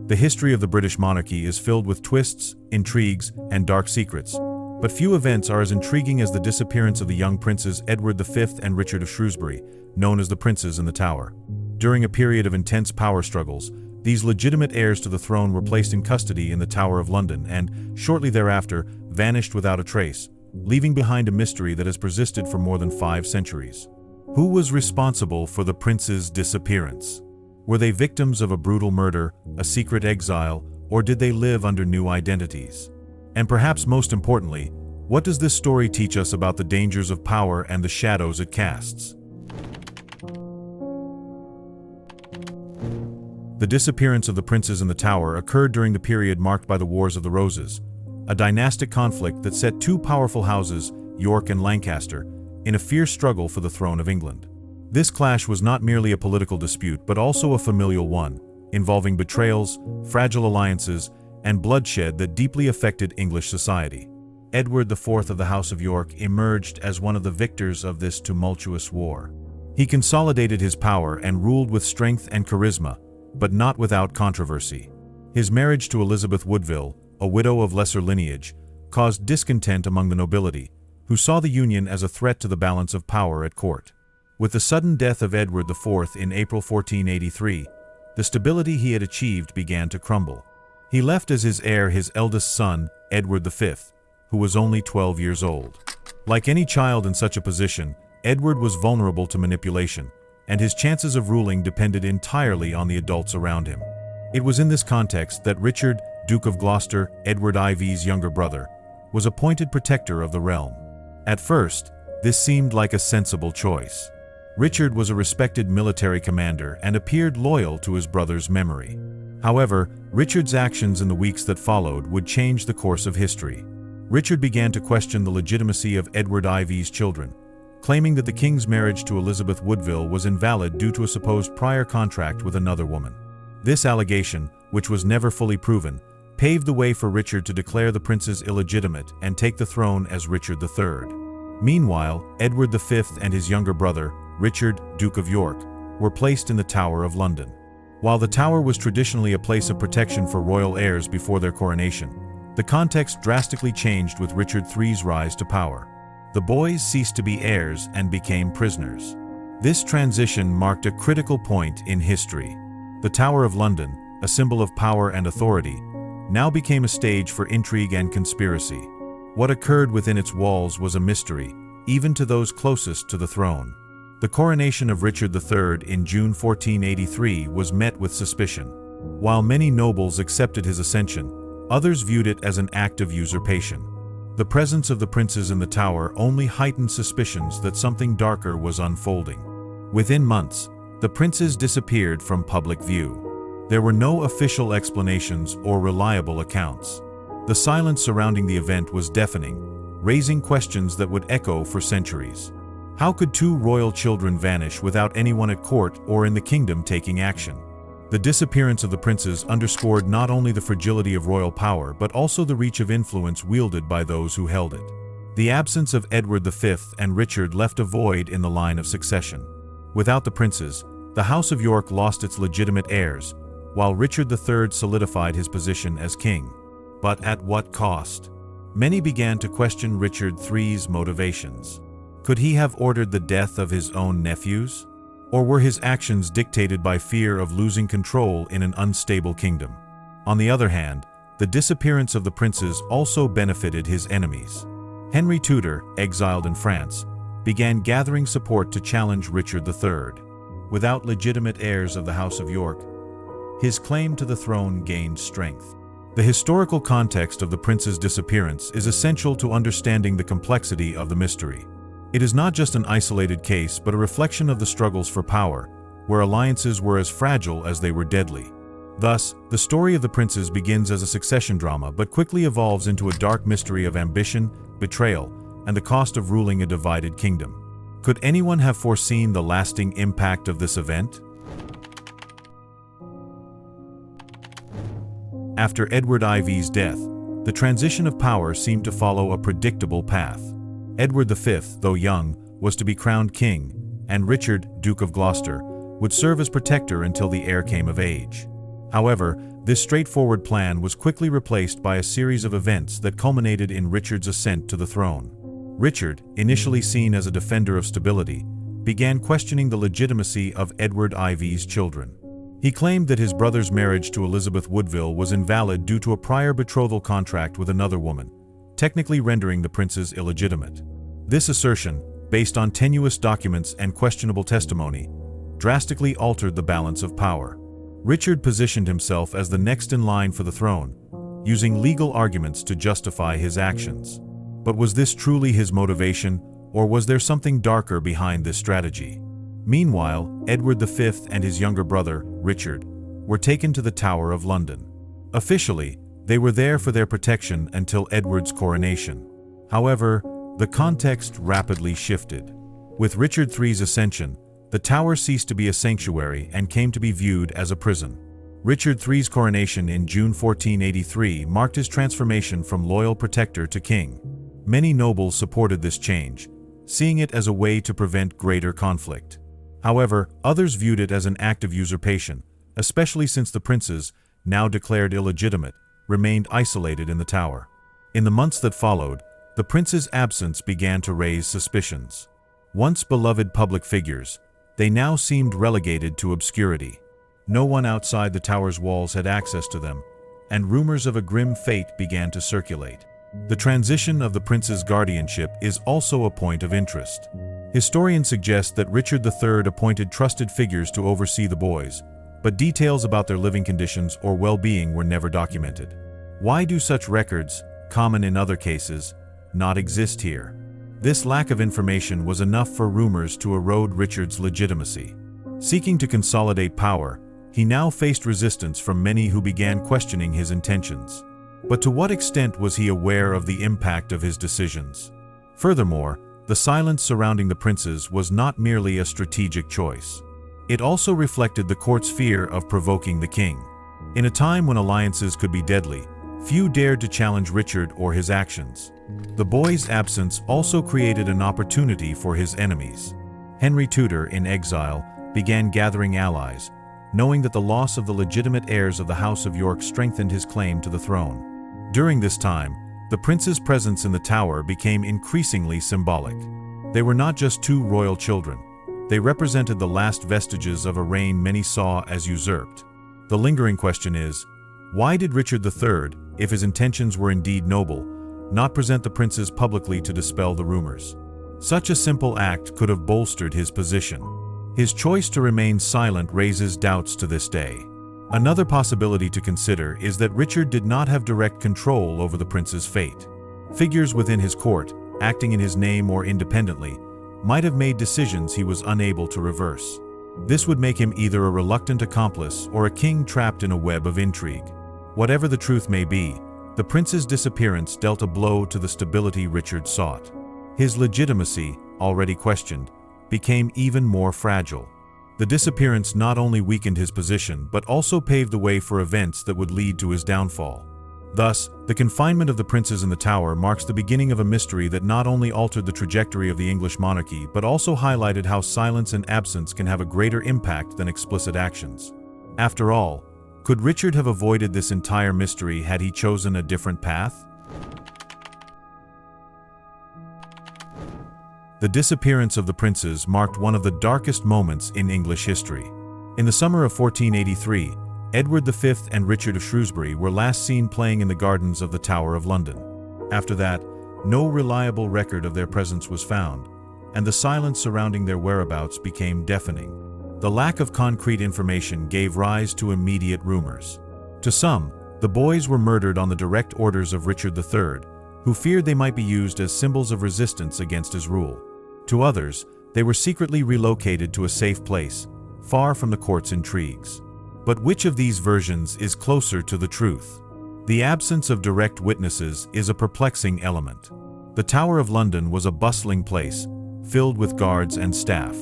The history of the British monarchy is filled with twists, intrigues, and dark secrets, but few events are as intriguing as the disappearance of the young princes Edward V and Richard of Shrewsbury, known as the Princes in the Tower. During a period of intense power struggles, these legitimate heirs to the throne were placed in custody in the Tower of London and, shortly thereafter, vanished without a trace, leaving behind a mystery that has persisted for more than 5 centuries. Who was responsible for the princes' disappearance? Were they victims of a brutal murder, a secret exile, or did they live under new identities? And perhaps most importantly, what does this story teach us about the dangers of power and the shadows it casts? The disappearance of the princes in the Tower occurred during the period marked by the Wars of the Roses, a dynastic conflict that set 2 powerful houses, York and Lancaster, in a fierce struggle for the throne of England. This clash was not merely a political dispute but also a familial one, involving betrayals, fragile alliances, and bloodshed that deeply affected English society. Edward IV of the House of York emerged as one of the victors of this tumultuous war. He consolidated his power and ruled with strength and charisma, but not without controversy. His marriage to Elizabeth Woodville, a widow of lesser lineage, caused discontent among the nobility, who saw the union as a threat to the balance of power at court. With the sudden death of Edward IV in April 1483, the stability he had achieved began to crumble. He left as his heir his eldest son, Edward V, who was only 12 years old. Like any child in such a position, Edward was vulnerable to manipulation, and his chances of ruling depended entirely on the adults around him. It was in this context that Richard, Duke of Gloucester, Edward IV's younger brother, was appointed protector of the realm. At first, this seemed like a sensible choice. Richard was a respected military commander and appeared loyal to his brother's memory. However, Richard's actions in the weeks that followed would change the course of history. Richard began to question the legitimacy of Edward IV's children, claiming that the king's marriage to Elizabeth Woodville was invalid due to a supposed prior contract with another woman. This allegation, which was never fully proven, paved the way for Richard to declare the princes illegitimate and take the throne as Richard III. Meanwhile, Edward V and his younger brother, Richard, Duke of York, were placed in the Tower of London. While the Tower was traditionally a place of protection for royal heirs before their coronation, the context drastically changed with Richard III's rise to power. The boys ceased to be heirs and became prisoners. This transition marked a critical point in history. The Tower of London, a symbol of power and authority, now became a stage for intrigue and conspiracy. What occurred within its walls was a mystery, even to those closest to the throne. The coronation of Richard III in June 1483 was met with suspicion. While many nobles accepted his ascension, others viewed it as an act of usurpation. The presence of the princes in the Tower only heightened suspicions that something darker was unfolding. Within months, the princes disappeared from public view. There were no official explanations or reliable accounts. The silence surrounding the event was deafening, raising questions that would echo for centuries. How could 2 royal children vanish without anyone at court or in the kingdom taking action? The disappearance of the princes underscored not only the fragility of royal power but also the reach of influence wielded by those who held it. The absence of Edward V and Richard left a void in the line of succession. Without the princes, the House of York lost its legitimate heirs, while Richard III solidified his position as king. But at what cost? Many began to question Richard III's motivations. Could he have ordered the death of his own nephews? Or were his actions dictated by fear of losing control in an unstable kingdom? On the other hand, the disappearance of the princes also benefited his enemies. Henry Tudor, exiled in France, began gathering support to challenge Richard III. Without legitimate heirs of the House of York, his claim to the throne gained strength. The historical context of the prince's disappearance is essential to understanding the complexity of the mystery. It is not just an isolated case, but a reflection of the struggles for power, where alliances were as fragile as they were deadly. Thus, the story of the princes begins as a succession drama but quickly evolves into a dark mystery of ambition, betrayal, and the cost of ruling a divided kingdom. Could anyone have foreseen the lasting impact of this event? After Edward IV's death, the transition of power seemed to follow a predictable path. Edward V, though young, was to be crowned king, and Richard, Duke of Gloucester, would serve as protector until the heir came of age. However, This straightforward plan was quickly replaced by a series of events that culminated in Richard's ascent to the throne. Richard, initially seen as a defender of stability, began questioning the legitimacy of Edward IV's children. He claimed that his brother's marriage to Elizabeth Woodville was invalid due to a prior betrothal contract with another woman, technically rendering the princes illegitimate. This assertion, based on tenuous documents and questionable testimony, drastically altered the balance of power. Richard positioned himself as the next in line for the throne, using legal arguments to justify his actions. But was this truly his motivation, or was there something darker behind this strategy? Meanwhile, Edward V and his younger brother, Richard, were taken to the Tower of London. Officially, they were there for their protection until Edward's coronation. However, the context rapidly shifted. With Richard III's ascension, the Tower ceased to be a sanctuary and came to be viewed as a prison. Richard III's coronation in June 1483 marked his transformation from loyal protector to king. Many nobles supported this change, seeing it as a way to prevent greater conflict. However, others viewed it as an act of usurpation, especially since the princes, now declared illegitimate, remained isolated in the Tower. In the months that followed, the princes' absence began to raise suspicions. Once beloved public figures, they now seemed relegated to obscurity. No one outside the Tower's walls had access to them, and rumors of a grim fate began to circulate. The transition of the prince's guardianship is also a point of interest. Historians suggest that Richard III appointed trusted figures to oversee the boys, but details about their living conditions or well-being were never documented. Why do such records, common in other cases, not exist here? This lack of information was enough for rumors to erode Richard's legitimacy. Seeking to consolidate power, he now faced resistance from many who began questioning his intentions. But to what extent was he aware of the impact of his decisions? Furthermore, the silence surrounding the princes was not merely a strategic choice. It also reflected the court's fear of provoking the king. In a time when alliances could be deadly, few dared to challenge Richard or his actions. The boy's absence also created an opportunity for his enemies. Henry Tudor, in exile, began gathering allies, knowing that the loss of the legitimate heirs of the House of York strengthened his claim to the throne. During this time, the prince's presence in the Tower became increasingly symbolic. They were not just two royal children. They represented the last vestiges of a reign many saw as usurped. The lingering question is, why did Richard III, if his intentions were indeed noble, not present the princes publicly to dispel the rumors? Such a simple act could have bolstered his position. His choice to remain silent raises doubts to this day. Another possibility to consider is that Richard did not have direct control over the prince's fate. Figures within his court, acting in his name or independently, might have made decisions he was unable to reverse. This would make him either a reluctant accomplice or a king trapped in a web of intrigue. Whatever the truth may be, the prince's disappearance dealt a blow to the stability Richard sought. His legitimacy, already questioned, became even more fragile. The disappearance not only weakened his position but also paved the way for events that would lead to his downfall. Thus, the confinement of the princes in the Tower marks the beginning of a mystery that not only altered the trajectory of the English monarchy but also highlighted how silence and absence can have a greater impact than explicit actions. After all, could Richard have avoided this entire mystery had he chosen a different path? The disappearance of the princes marked one of the darkest moments in English history. In the summer of 1483, Edward V and Richard of Shrewsbury were last seen playing in the gardens of the Tower of London. After that, no reliable record of their presence was found, and the silence surrounding their whereabouts became deafening. The lack of concrete information gave rise to immediate rumors. To some, the boys were murdered on the direct orders of Richard III, who feared they might be used as symbols of resistance against his rule. To others, they were secretly relocated to a safe place, far from the court's intrigues. But which of these versions is closer to the truth? The absence of direct witnesses is a perplexing element. The Tower of London was a bustling place, filled with guards and staff.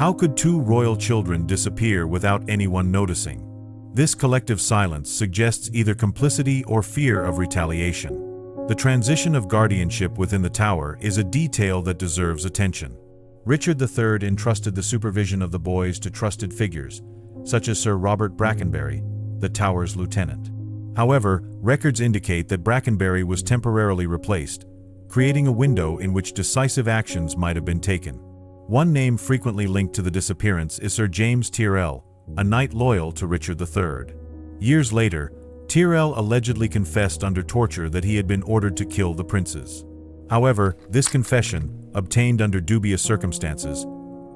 How could two royal children disappear without anyone noticing? This collective silence suggests either complicity or fear of retaliation. The transition of guardianship within the Tower is a detail that deserves attention. Richard III entrusted the supervision of the boys to trusted figures, such as Sir Robert Brackenbury, the Tower's lieutenant. However, records indicate that Brackenbury was temporarily replaced, creating a window in which decisive actions might have been taken. One name frequently linked to the disappearance is Sir James Tyrrell, a knight loyal to Richard III. Years later, Tyrrell allegedly confessed under torture that he had been ordered to kill the princes. However, this confession, obtained under dubious circumstances,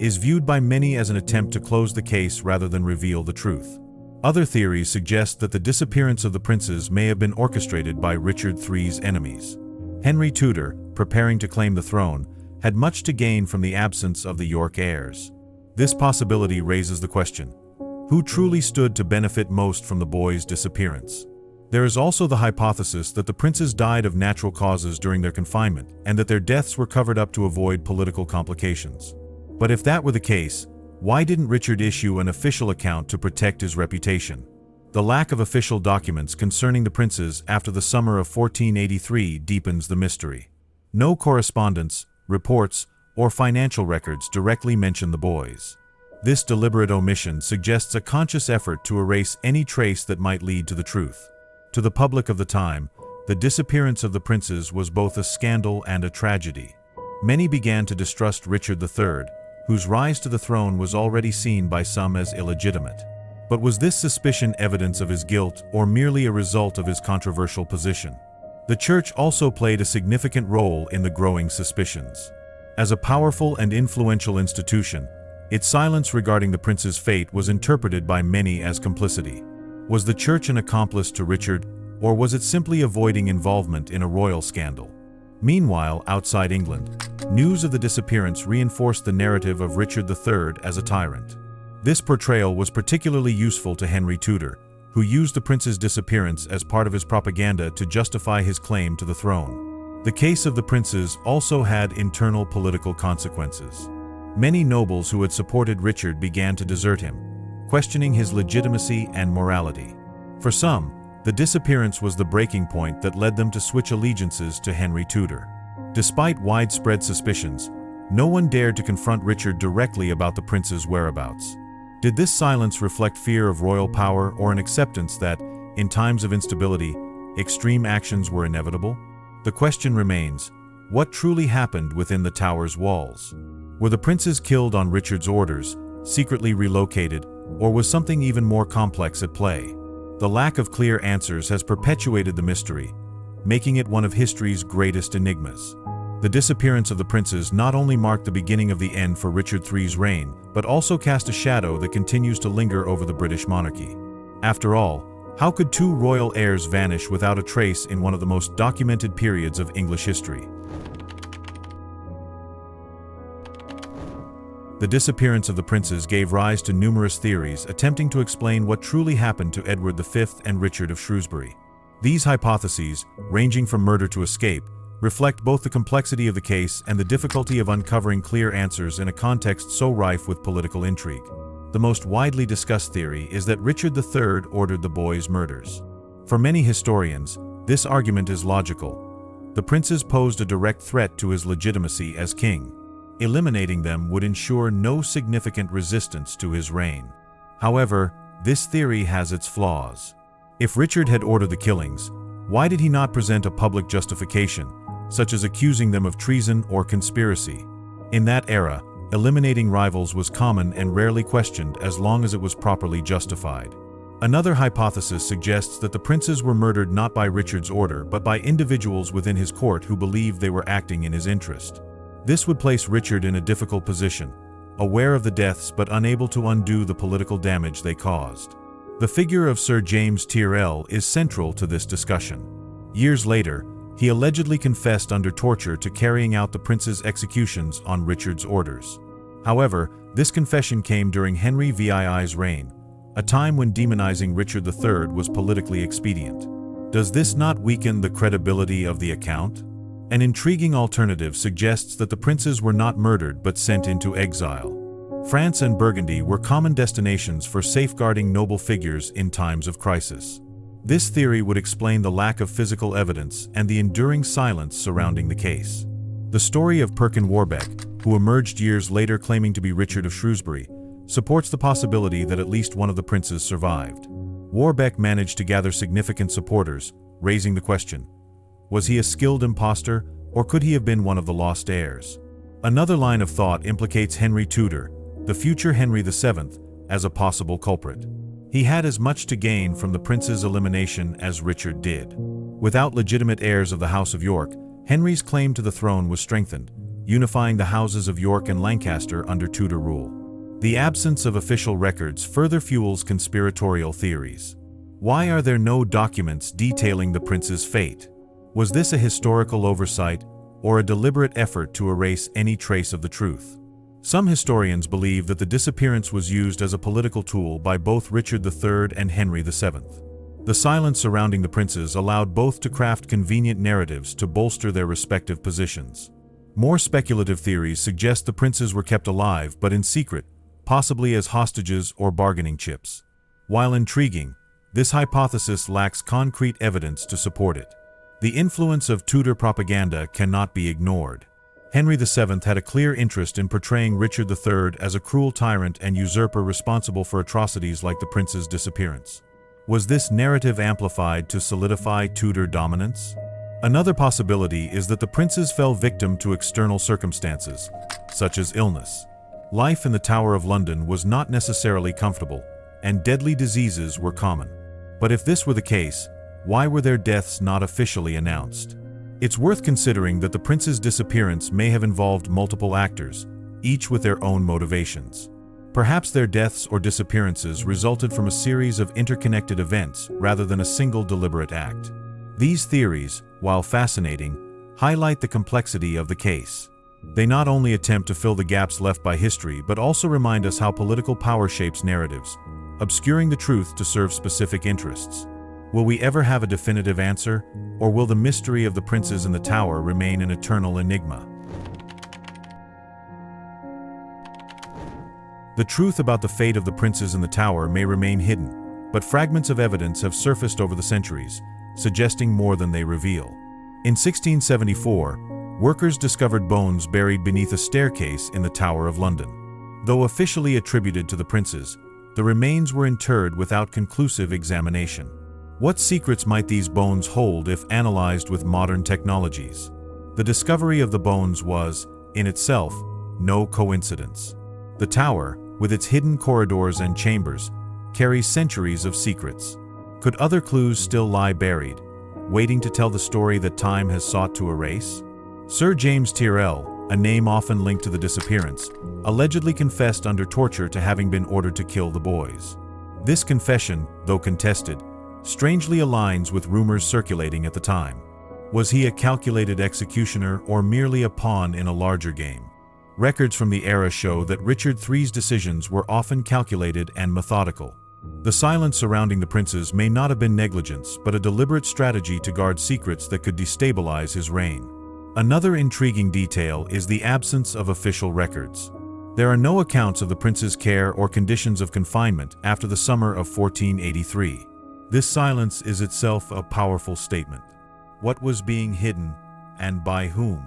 is viewed by many as an attempt to close the case rather than reveal the truth. Other theories suggest that the disappearance of the princes may have been orchestrated by Richard III's enemies. Henry Tudor, preparing to claim the throne, had much to gain from the absence of the York heirs. This possibility raises the question: who truly stood to benefit most from the boys' disappearance? There is also the hypothesis that the princes died of natural causes during their confinement, and that their deaths were covered up to avoid political complications. But if that were the case, why didn't Richard issue an official account to protect his reputation? The lack of official documents concerning the princes after the summer of 1483 deepens the mystery. No correspondence, reports, or financial records directly mention the boys. This deliberate omission suggests a conscious effort to erase any trace that might lead to the truth. To the public of the time, the disappearance of the princes was both a scandal and a tragedy. Many began to distrust Richard III, whose rise to the throne was already seen by some as illegitimate. But was this suspicion evidence of his guilt or merely a result of his controversial position? The Church also played a significant role in the growing suspicions. As a powerful and influential institution, its silence regarding the prince's fate was interpreted by many as complicity. Was the Church an accomplice to Richard, or was it simply avoiding involvement in a royal scandal? Meanwhile, outside England, news of the disappearance reinforced the narrative of Richard III as a tyrant. This portrayal was particularly useful to Henry Tudor, who used the prince's disappearance as part of his propaganda to justify his claim to the throne. The case of the princes also had internal political consequences. Many nobles who had supported Richard began to desert him, questioning his legitimacy and morality. For some, the disappearance was the breaking point that led them to switch allegiances to Henry Tudor. Despite widespread suspicions, no one dared to confront Richard directly about the prince's whereabouts. Did this silence reflect fear of royal power or an acceptance that, in times of instability, extreme actions were inevitable? The question remains: what truly happened within the Tower's walls? Were the princes killed on Richard's orders, secretly relocated, or was something even more complex at play? The lack of clear answers has perpetuated the mystery, making it one of history's greatest enigmas. The disappearance of the princes not only marked the beginning of the end for Richard III's reign, but also cast a shadow that continues to linger over the British monarchy. After all, how could two royal heirs vanish without a trace in one of the most documented periods of English history? The disappearance of the princes gave rise to numerous theories attempting to explain what truly happened to Edward V and Richard of Shrewsbury. These hypotheses, ranging from murder to escape, reflect both the complexity of the case and the difficulty of uncovering clear answers in a context so rife with political intrigue. The most widely discussed theory is that Richard III ordered the boys' murders. For many historians, this argument is logical. The princes posed a direct threat to his legitimacy as king. Eliminating them would ensure no significant resistance to his reign. However, this theory has its flaws. If Richard had ordered the killings, why did he not present a public justification, such as accusing them of treason or conspiracy? In that era, eliminating rivals was common and rarely questioned as long as it was properly justified. Another hypothesis suggests that the princes were murdered not by Richard's order but by individuals within his court who believed they were acting in his interest. This would place Richard in a difficult position, aware of the deaths but unable to undo the political damage they caused. The figure of Sir James Tyrrell is central to this discussion. Years later, he allegedly confessed under torture to carrying out the prince's executions on Richard's orders. However, this confession came during Henry VII's reign, a time when demonizing Richard III was politically expedient. Does this not weaken the credibility of the account? An intriguing alternative suggests that the princes were not murdered but sent into exile. France and Burgundy were common destinations for safeguarding noble figures in times of crisis. This theory would explain the lack of physical evidence and the enduring silence surrounding the case. The story of Perkin Warbeck, who emerged years later claiming to be Richard of Shrewsbury, supports the possibility that at least one of the princes survived. Warbeck managed to gather significant supporters, raising the question: was he a skilled impostor, or could he have been one of the lost heirs? Another line of thought implicates Henry Tudor, the future Henry VII, as a possible culprit. He had as much to gain from the prince's elimination as Richard did. Without legitimate heirs of the House of York, Henry's claim to the throne was strengthened, unifying the houses of York and Lancaster under Tudor rule. The absence of official records further fuels conspiratorial theories. Why are there no documents detailing the prince's fate? Was this a historical oversight, or a deliberate effort to erase any trace of the truth? Some historians believe that the disappearance was used as a political tool by both Richard III and Henry VII. The silence surrounding the princes allowed both to craft convenient narratives to bolster their respective positions. More speculative theories suggest the princes were kept alive but in secret, possibly as hostages or bargaining chips. While intriguing, this hypothesis lacks concrete evidence to support it. The influence of Tudor propaganda cannot be ignored. Henry VII had a clear interest in portraying Richard III as a cruel tyrant and usurper responsible for atrocities like the prince's disappearance. Was this narrative amplified to solidify Tudor dominance? Another possibility is that the princes fell victim to external circumstances, such as illness. Life in the Tower of London was not necessarily comfortable, and deadly diseases were common. But if this were the case, why were their deaths not officially announced? It's worth considering that the prince's disappearance may have involved multiple actors, each with their own motivations. Perhaps their deaths or disappearances resulted from a series of interconnected events rather than a single deliberate act. These theories, while fascinating, highlight the complexity of the case. They not only attempt to fill the gaps left by history but also remind us how political power shapes narratives, obscuring the truth to serve specific interests. Will we ever have a definitive answer, or will the mystery of the princes in the tower remain an eternal enigma? The truth about the fate of the princes in the tower may remain hidden, but fragments of evidence have surfaced over the centuries, suggesting more than they reveal. In 1674, workers discovered bones buried beneath a staircase in the Tower of London. Though officially attributed to the princes, the remains were interred without conclusive examination. What secrets might these bones hold if analyzed with modern technologies? The discovery of the bones was, in itself, no coincidence. The tower, with its hidden corridors and chambers, carries centuries of secrets. Could other clues still lie buried, waiting to tell the story that time has sought to erase? Sir James Tyrrell, a name often linked to the disappearance, allegedly confessed under torture to having been ordered to kill the boys. This confession, though contested, strangely aligns with rumors circulating at the time. Was he a calculated executioner or merely a pawn in a larger game? Records from the era show that Richard III's decisions were often calculated and methodical. The silence surrounding the princes may not have been negligence, but a deliberate strategy to guard secrets that could destabilize his reign. Another intriguing detail is the absence of official records. There are no accounts of the prince's care or conditions of confinement after the summer of 1483. This silence is itself a powerful statement. What was being hidden, and by whom?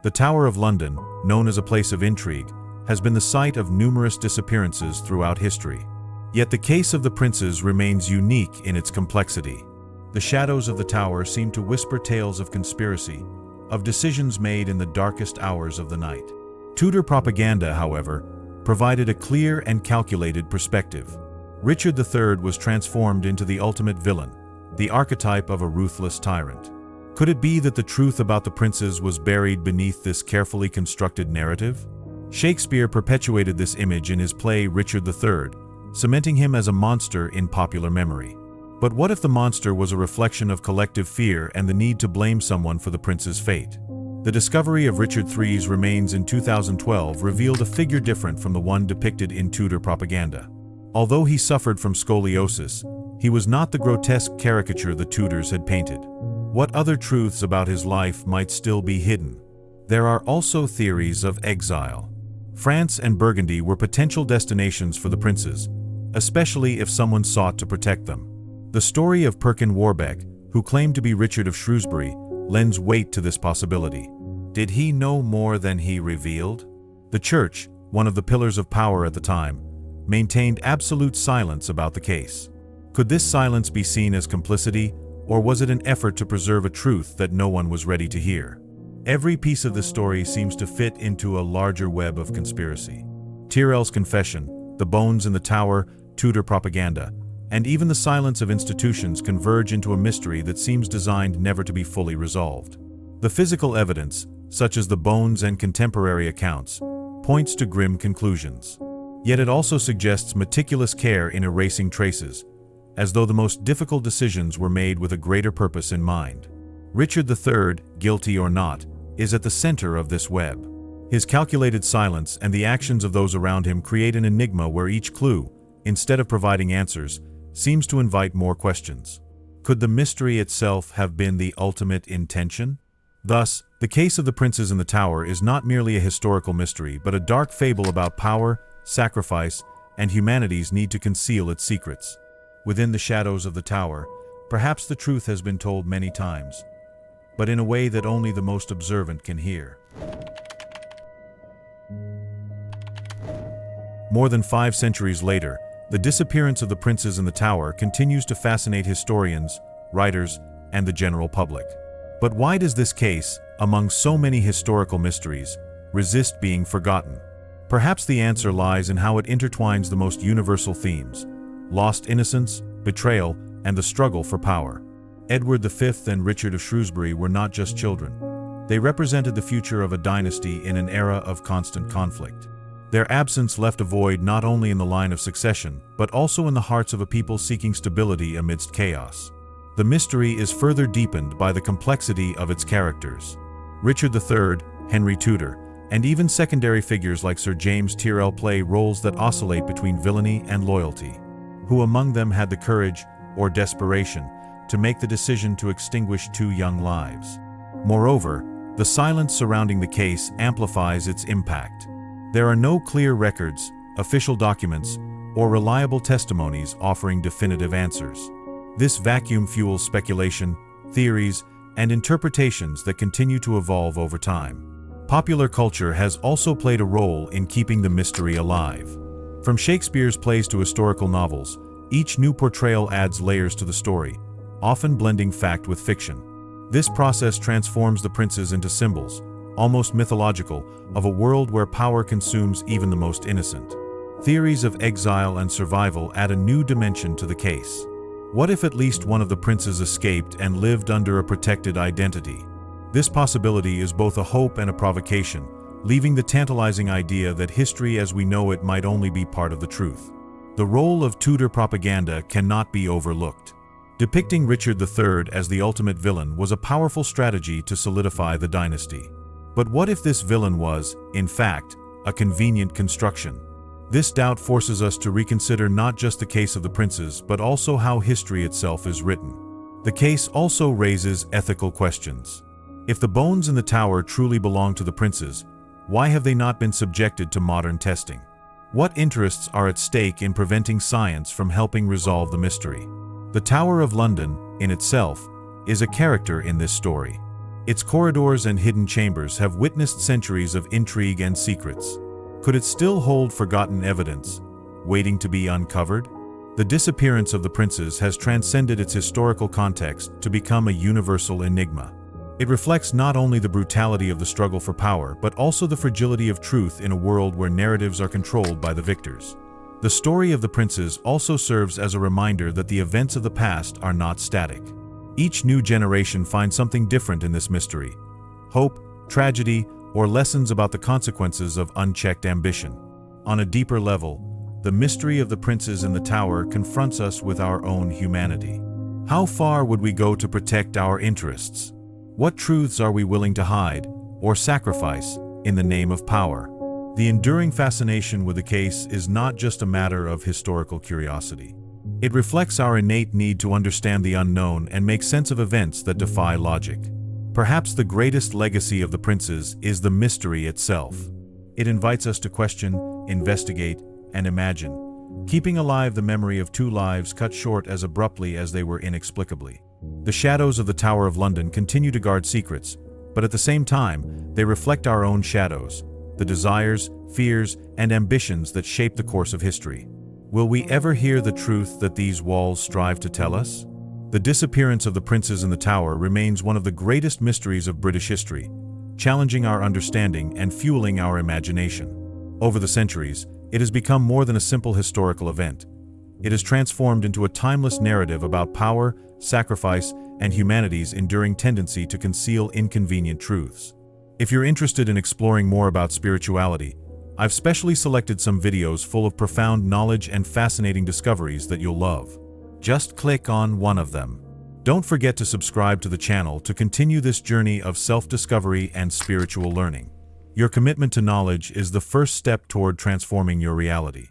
The Tower of London, known as a place of intrigue, has been the site of numerous disappearances throughout history. Yet the case of the princes remains unique in its complexity. The shadows of the tower seem to whisper tales of conspiracy, of decisions made in the darkest hours of the night. Tudor propaganda, however, provided a clear and calculated perspective. Richard III was transformed into the ultimate villain, the archetype of a ruthless tyrant. Could it be that the truth about the princes was buried beneath this carefully constructed narrative? Shakespeare perpetuated this image in his play Richard III, cementing him as a monster in popular memory. But what if the monster was a reflection of collective fear and the need to blame someone for the prince's fate? The discovery of Richard III's remains in 2012 revealed a figure different from the one depicted in Tudor propaganda. Although he suffered from scoliosis, he was not the grotesque caricature the Tudors had painted. What other truths about his life might still be hidden? There are also theories of exile. France and Burgundy were potential destinations for the princes, especially if someone sought to protect them. The story of Perkin Warbeck, who claimed to be Richard of Shrewsbury, lends weight to this possibility. Did he know more than he revealed? The Church, one of the pillars of power at the time, maintained absolute silence about the case. Could this silence be seen as complicity, or was it an effort to preserve a truth that no one was ready to hear? Every piece of this story seems to fit into a larger web of conspiracy. Tyrrell's confession, the bones in the tower, Tudor propaganda, and even the silence of institutions converge into a mystery that seems designed never to be fully resolved. The physical evidence, such as the bones and contemporary accounts, points to grim conclusions. Yet it also suggests meticulous care in erasing traces, as though the most difficult decisions were made with a greater purpose in mind. Richard III, guilty or not, is at the center of this web. His calculated silence and the actions of those around him create an enigma where each clue, instead of providing answers, seems to invite more questions. Could the mystery itself have been the ultimate intention? Thus, the case of the princes in the tower is not merely a historical mystery, but a dark fable about power, sacrifice, and humanity's need to conceal its secrets. Within the shadows of the tower, perhaps the truth has been told many times, but in a way that only the most observant can hear. More than 5 centuries later, the disappearance of the princes in the tower continues to fascinate historians, writers, and the general public. But why does this case, among so many historical mysteries, resist being forgotten? Perhaps the answer lies in how it intertwines the most universal themes: lost innocence, betrayal, and the struggle for power. Edward V and Richard of Shrewsbury were not just children. They represented the future of a dynasty in an era of constant conflict. Their absence left a void not only in the line of succession, but also in the hearts of a people seeking stability amidst chaos. The mystery is further deepened by the complexity of its characters. Richard III, Henry Tudor, and even secondary figures like Sir James Tyrrell play roles that oscillate between villainy and loyalty. Who among them had the courage, or desperation, to make the decision to extinguish 2 young lives? Moreover, the silence surrounding the case amplifies its impact. There are no clear records, official documents, or reliable testimonies offering definitive answers. This vacuum fuels speculation, theories, and interpretations that continue to evolve over time. Popular culture has also played a role in keeping the mystery alive. From Shakespeare's plays to historical novels, each new portrayal adds layers to the story, often blending fact with fiction. This process transforms the princes into symbols, almost mythological, of a world where power consumes even the most innocent. Theories of exile and survival add a new dimension to the case. What if at least one of the princes escaped and lived under a protected identity? This possibility is both a hope and a provocation, leaving the tantalizing idea that history as we know it might only be part of the truth. The role of Tudor propaganda cannot be overlooked. Depicting Richard III as the ultimate villain was a powerful strategy to solidify the dynasty. But what if this villain was, in fact, a convenient construction? This doubt forces us to reconsider not just the case of the princes, but also how history itself is written. The case also raises ethical questions. If the bones in the tower truly belong to the princes, why have they not been subjected to modern testing? What interests are at stake in preventing science from helping resolve the mystery? The Tower of London, in itself, is a character in this story. Its corridors and hidden chambers have witnessed centuries of intrigue and secrets. Could it still hold forgotten evidence, waiting to be uncovered? The disappearance of the princes has transcended its historical context to become a universal enigma. It reflects not only the brutality of the struggle for power, but also the fragility of truth in a world where narratives are controlled by the victors. The story of the princes also serves as a reminder that the events of the past are not static. Each new generation finds something different in this mystery: hope, tragedy, or lessons about the consequences of unchecked ambition. On a deeper level, the mystery of the princes in the tower confronts us with our own humanity. How far would we go to protect our interests? What truths are we willing to hide or sacrifice in the name of power? The enduring fascination with the case is not just a matter of historical curiosity. It reflects our innate need to understand the unknown and make sense of events that defy logic. Perhaps the greatest legacy of the princes is the mystery itself. It invites us to question, investigate, and imagine, keeping alive the memory of 2 lives cut short as abruptly as they were inexplicably. The shadows of the Tower of London continue to guard secrets, but at the same time, they reflect our own shadows, the desires, fears, and ambitions that shape the course of history. Will we ever hear the truth that these walls strive to tell us? The disappearance of the princes in the tower remains one of the greatest mysteries of British history, challenging our understanding and fueling our imagination. Over the centuries, it has become more than a simple historical event. It has transformed into a timeless narrative about power, sacrifice, and humanity's enduring tendency to conceal inconvenient truths. If you're interested in exploring more about spirituality, I've specially selected some videos full of profound knowledge and fascinating discoveries that you'll love. Just click on one of them. Don't forget to subscribe to the channel to continue this journey of self-discovery and spiritual learning. Your commitment to knowledge is the first step toward transforming your reality.